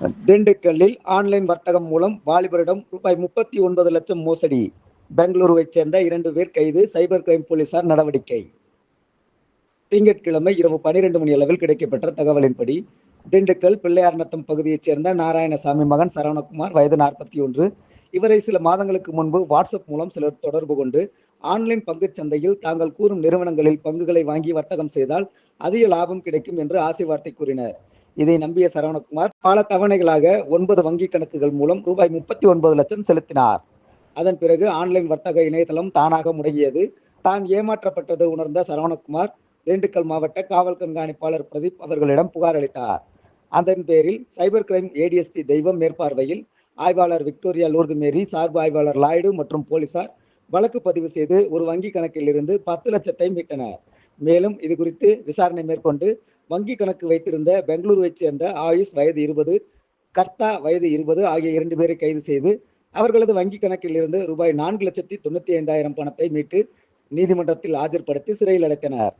திண்டுக்கல்லில் ஆன்லைன் வர்த்தகம் மூலம் வாலிபரிடம் ரூபாய் 39 லட்சம் மோசடி. பெங்களூருவைச் சேர்ந்த 2 பேர் கைது, சைபர் கிரைம் போலீசார் நடவடிக்கை. திங்கட்கிழமை இரவு 12 மணி அளவில் கிடைக்கப்பெற்ற தகவலின்படி, திண்டுக்கல் பிள்ளையார்நத்தம் பகுதியைச் சேர்ந்த நாராயணசாமி மகன் சரவணகுமார், வயது 41. இவரை சில மாதங்களுக்கு முன்பு வாட்ஸ்அப் மூலம் சிலர் தொடர்பு கொண்டு, ஆன்லைன் பங்குச் சந்தையில் தாங்கள் கூறும் நிறுவனங்களில் பங்குகளை வாங்கி வர்த்தகம் செய்தால் அதிக லாபம் கிடைக்கும் என்று ஆசை வார்த்தை கூறினர். இதை நம்பிய சரவணகுமார் பல தவணைகளாக 9 வங்கி கணக்குகள் மூலம் ரூபாய் 39 லட்சம் செலுத்தினார். அதன் பிறகு ஆன்லைன் வர்த்தக இணையதளம் தானாக முடங்கியது. தான் ஏமாற்றப்பட்டது உணர்ந்த சரவணகுமார் திண்டுக்கல் மாவட்ட காவல் கண்காணிப்பாளர் பிரதீப் அவர்களிடம் புகார் அளித்தார். அதன் பேரில் சைபர் கிரைம் ஏடிஎஸ்பி தெய்வம் மேற்பார்வையில் ஆய்வாளர் விக்டோரியா லூர்து மேரி, சார்பு ஆய்வாளர் லாய்டு மற்றும் போலீசார் வழக்கு பதிவு செய்து ஒரு வங்கி கணக்கில் இருந்து 10 லட்சத்தை மீட்டனர். மேலும் இது குறித்து விசாரணை மேற்கொண்டு வங்கி கணக்கு வைத்திருந்த பெங்களூருவைச் சேர்ந்த ஆயுஷ், வயது 20, கர்த்தா, வயது 20 ஆகிய 2 பேரை கைது செய்து அவர்களது வங்கி கணக்கில் இருந்து ரூபாய் 4,95,000 பணத்தை மீட்டு நீதிமன்றத்தில் ஆஜர்படுத்தி சிறையில் அடைத்தனர்.